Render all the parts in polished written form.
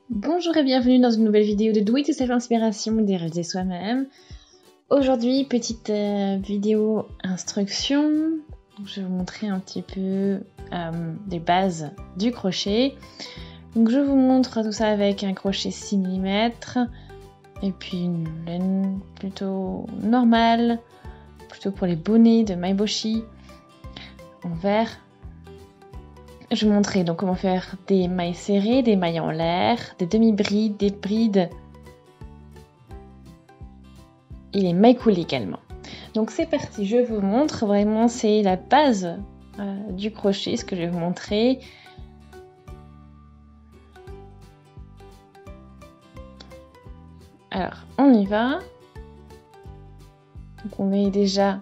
Bonjour et bienvenue dans une nouvelle vidéo de Do It Yourself Inspiration des réaliser soi-même. Aujourd'hui, petite vidéo instruction. Donc, je vais vous montrer un petit peu les bases du crochet. Donc, je vous montre tout ça avec un crochet 6 mm et puis une laine plutôt normale, plutôt pour les bonnets de Maiboshi en vert. Je vais vous montrer donc comment faire des mailles serrées, des mailles en l'air, des demi-brides, des brides et les mailles coulées également. Donc c'est parti, je vous montre, vraiment c'est la base du crochet, ce que je vais vous montrer. Alors on y va. Donc on est déjà...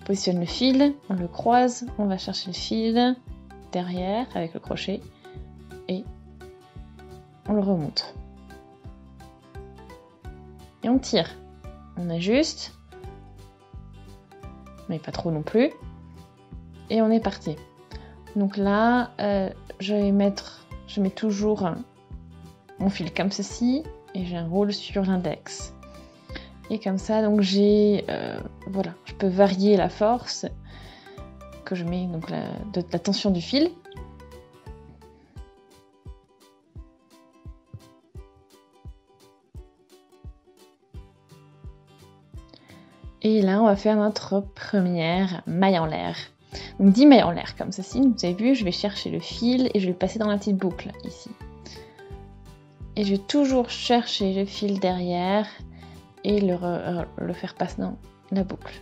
On positionne le fil, on le croise, on va chercher le fil derrière avec le crochet et on le remonte. Et on tire. On ajuste, mais pas trop non plus. Et on est parti. Donc là, je mets toujours mon fil comme ceci et j'ai un roule sur l'index. Et comme ça, donc voilà, je peux varier la force que je mets, donc la tension du fil. Et là, on va faire notre première maille en l'air. Donc 10 mailles en l'air comme ceci. Vous avez vu, je vais chercher le fil et je vais le passer dans la petite boucle ici. Et je vais toujours chercher le fil derrière et le faire passer dans la boucle.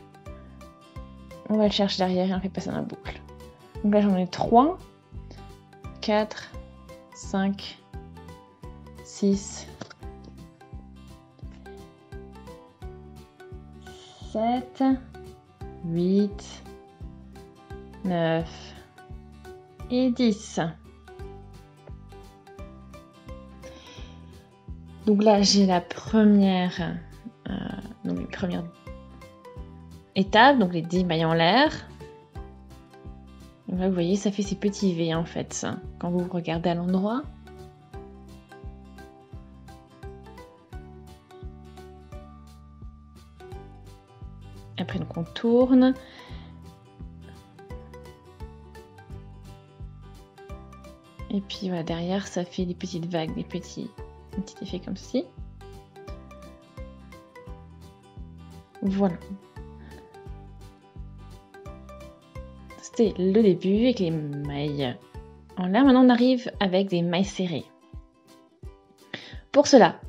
On va le chercher derrière et on le fait passer dans la boucle. Donc là j'en ai 3, 4, 5, 6, 7, 8, 9 et 10. Donc là j'ai la première étape, donc les 10 mailles en l'air. Donc là vous voyez ça fait ces petits V en fait ça, quand vous regardez à l'endroit. Après donc on tourne. Et puis voilà, derrière ça fait des petites vagues, un petit effet comme ceci. Voilà. C'était le début avec les mailles en l'air. Maintenant on arrive avec des mailles serrées. Pour cela,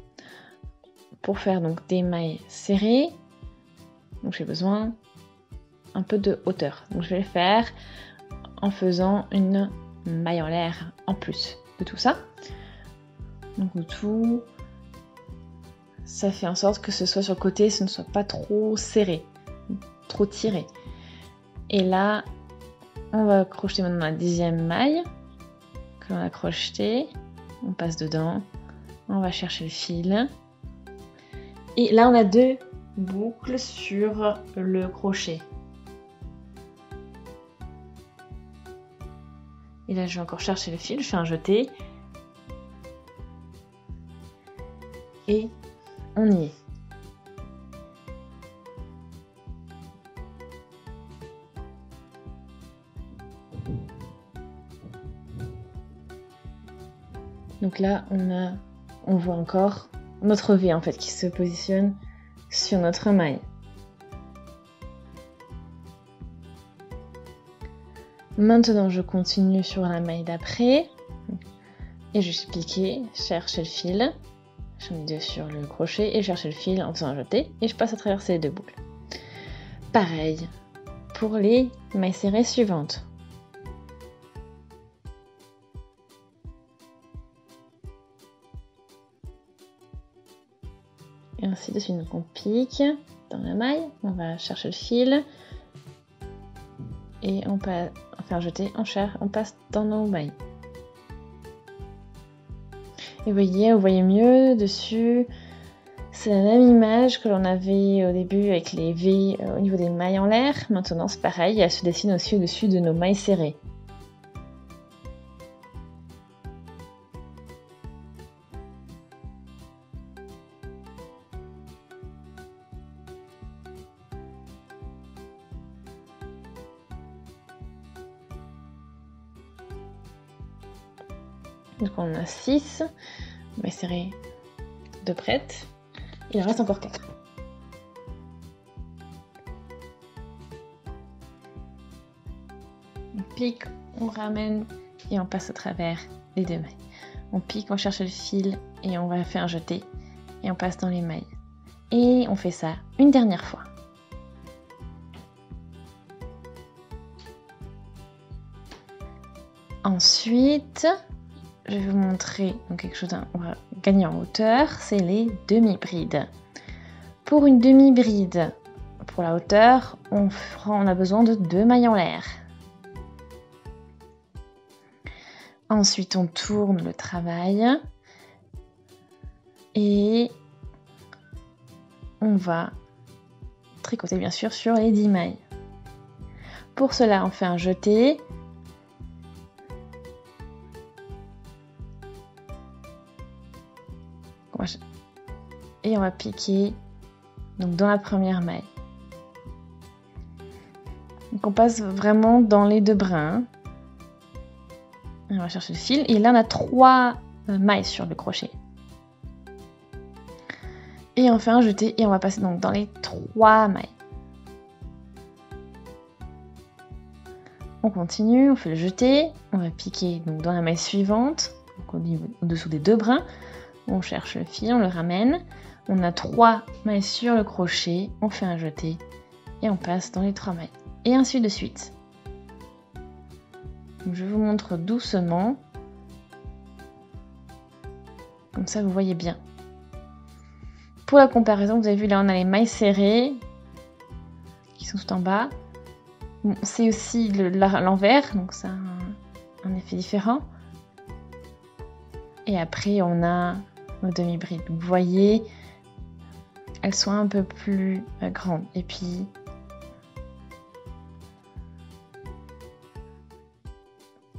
pour faire donc des mailles serrées, donc j'ai besoin un peu de hauteur. Donc je vais le faire en faisant une maille en l'air en plus de tout ça. Donc le tout, ça fait en sorte que ce soit sur le côté, ce ne soit pas trop serré, trop tiré. Et là, on va crocheter maintenant la 10e maille que l'on a crochetée. On passe dedans, on va chercher le fil. Et là, on a 2 boucles sur le crochet. Et là, je vais encore chercher le fil, je fais un jeté. Et on y est. Donc là, on voit encore notre V en fait qui se positionne sur notre maille. Maintenant, je continue sur la maille d'après et je suis piquée, chercher le fil. J'en ai 2 sur le crochet et je cherche le fil en faisant un jeté et je passe à travers ces 2 boucles. Pareil pour les mailles serrées suivantes. Et ainsi de suite, donc on pique dans la maille, on va chercher le fil et on fait un jeté, on passe dans nos mailles. Et vous voyez mieux dessus, c'est la même image que l'on avait au début avec les V au niveau des mailles en l'air. Maintenant c'est pareil, elle se dessine aussi au-dessus de nos mailles serrées. Donc on en a 6. On va serrer de prête. Il en reste encore 4. On pique, on ramène et on passe à travers les 2 mailles. On pique, on cherche le fil et on va faire un jeté et on passe dans les mailles. Et on fait ça une dernière fois. Ensuite, je vais vous montrer donc quelque chose, on va gagner en hauteur, c'est les demi-brides. Pour une demi-bride, pour la hauteur, on a besoin de 2 mailles en l'air. Ensuite, on tourne le travail et on va tricoter bien sûr sur les 10 mailles. Pour cela, on fait un jeté. Et on va piquer donc dans la première maille. Donc on passe vraiment dans les 2 brins. On va chercher le fil et là on a 3 mailles sur le crochet. Et on fait un jeté et on va passer donc dans les 3 mailles. On continue, on fait le jeté, on va piquer donc dans la maille suivante, donc au-dessous des 2 brins. On cherche le fil, on le ramène. On a 3 mailles sur le crochet, on fait un jeté et on passe dans les 3 mailles. Et ainsi de suite. Donc je vous montre doucement. Comme ça vous voyez bien. Pour la comparaison, vous avez vu là on a les mailles serrées qui sont tout en bas. Bon, c'est aussi l'envers, donc ça a un effet différent. Et après on a nos demi-brides. Vous voyez, elles sont un peu plus grandes. Et puis,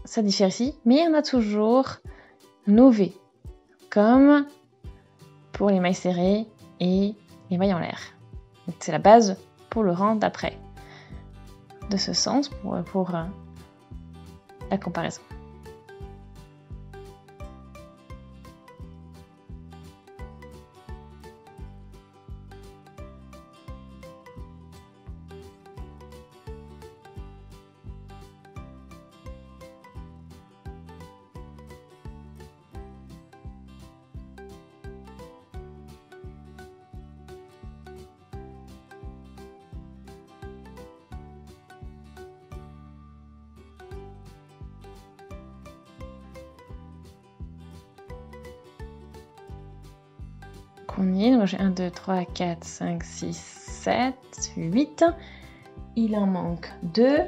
ça diffère ici, mais on a toujours nos V, comme pour les mailles serrées et les mailles en l'air. C'est la base pour le rang d'après. De ce sens, pour la comparaison. On y est, donc j'ai 1, 2, 3, 4, 5, 6, 7, 8. Il en manque 2.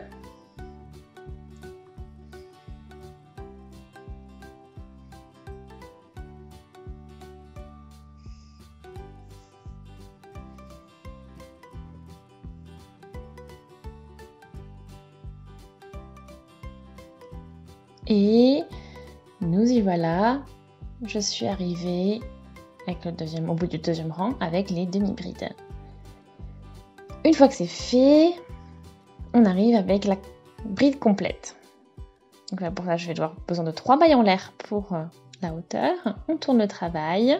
Et nous y voilà. Je suis arrivée avec au bout du 2e rang avec les demi-brides. Une fois que c'est fait, on arrive avec la bride complète. Donc là, pour ça, je vais avoir besoin de 3 mailles en l'air pour la hauteur. On tourne le travail.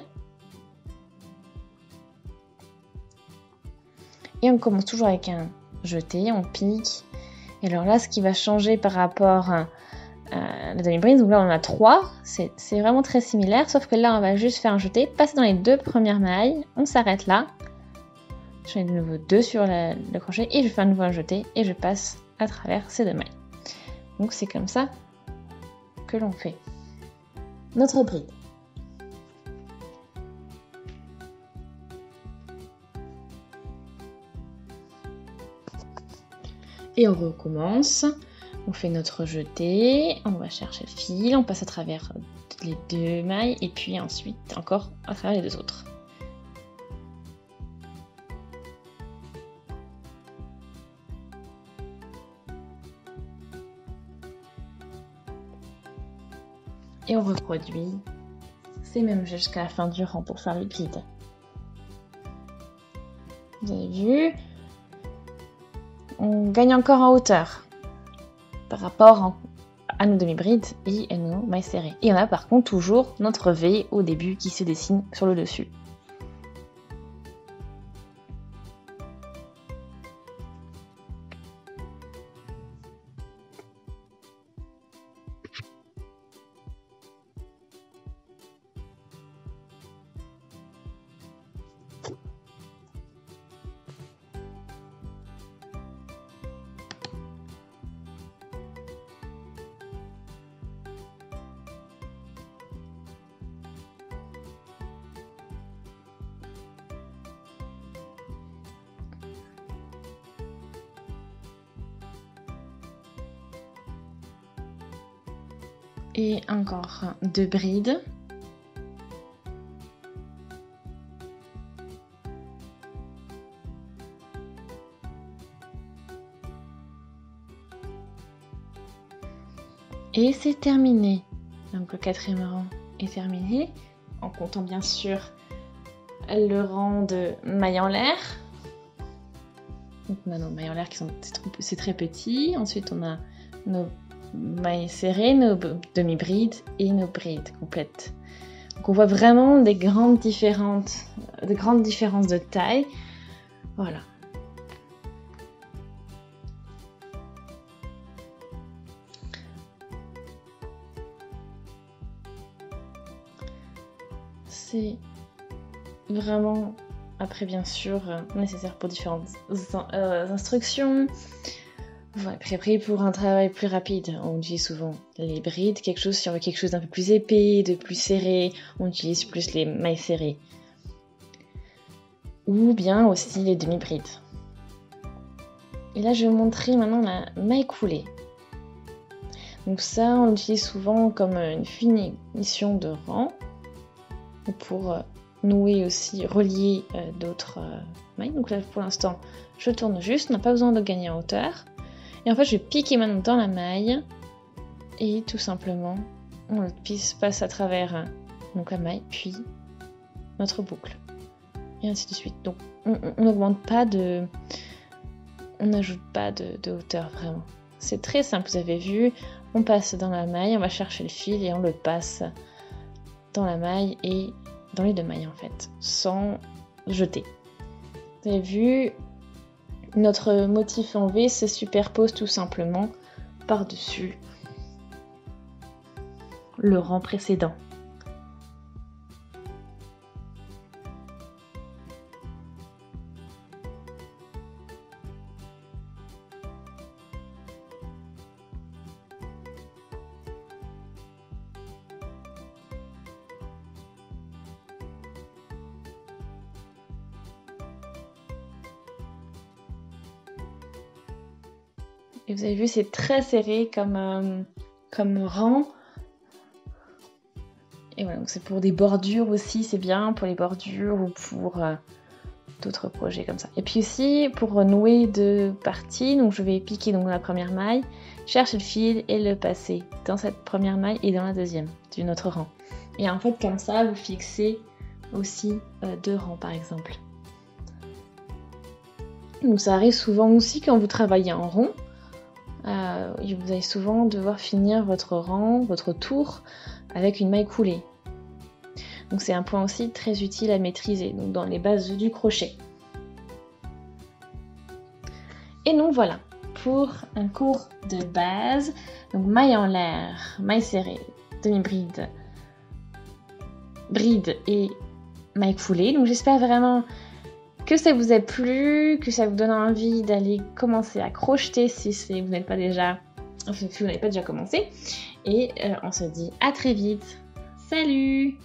Et on commence toujours avec un jeté, on pique. Et alors là, ce qui va changer par rapport à la demi-bride, donc là on en a 3, c'est vraiment très similaire, sauf que là on va juste faire un jeté, passer dans les 2 premières mailles, on s'arrête là, je mets de nouveau 2 sur le crochet et je fais à nouveau un jeté et je passe à travers ces 2 mailles. Donc c'est comme ça que l'on fait notre bride. Et on recommence. On fait notre jeté, on va chercher le fil, on passe à travers les 2 mailles et puis ensuite encore à travers les 2 autres. Et on reproduit ces mêmes gestes jusqu'à la fin du rang pour faire les brides. Vous avez vu, on gagne encore en hauteur par rapport à nos demi-brides et à nos mailles serrées. Et on a par contre toujours notre V au début qui se dessine sur le dessus. Et encore 2 brides. Et c'est terminé. Donc le 4e rang est terminé, en comptant bien sûr le rang de mailles en l'air. Donc on a nos mailles en l'air qui sont c'est très petit. Ensuite on a nos mailles serrées, nos demi-brides et nos brides complètes. Donc on voit vraiment des grandes différences de taille. Voilà. C'est vraiment, après bien sûr, nécessaire pour différentes instructions. Voilà, puis après, pour un travail plus rapide, on utilise souvent les brides. Si on veut quelque chose d'un peu plus épais, de plus serré, on utilise plus les mailles serrées. Ou bien aussi les demi-brides. Et là, je vais vous montrer maintenant la maille coulée. Donc ça, on l'utilise souvent comme une finition de rang. Ou pour nouer aussi, relier d'autres mailles. Donc là, pour l'instant, je tourne juste. On n'a pas besoin de gagner en hauteur. Et en fait, je vais piquer maintenant dans la maille et tout simplement, on le passe à travers donc la maille, puis notre boucle. Et ainsi de suite. Donc, on n'augmente pas on n'ajoute pas de hauteur vraiment. C'est très simple, vous avez vu, on passe dans la maille, on va chercher le fil et on le passe dans la maille et dans les 2 mailles en fait, sans jeter. Vous avez vu, notre motif en V se superpose tout simplement par-dessus le rang précédent. Et vous avez vu, c'est très serré comme rang. Et voilà, donc c'est pour des bordures aussi, c'est bien pour les bordures ou pour d'autres projets comme ça. Et puis aussi pour nouer 2 parties, donc je vais piquer donc dans la première maille, chercher le fil et le passer dans cette première maille et dans la deuxième d'une autre rang. Et en fait comme ça, vous fixez aussi 2 rangs par exemple. Donc ça arrive souvent aussi quand vous travaillez en rond. Vous allez souvent devoir finir votre rang, votre tour avec une maille coulée. Donc c'est un point aussi très utile à maîtriser, donc dans les bases du crochet. Et donc voilà, pour un cours de base, donc maille en l'air, maille serrée, demi-bride, bride et maille coulée. Donc j'espère vraiment que ça vous a plu, que ça vous donne envie d'aller commencer à crocheter si vous n'êtes pas déjà, enfin, si vous n'avez pas déjà commencé. Et on se dit à très vite. Salut!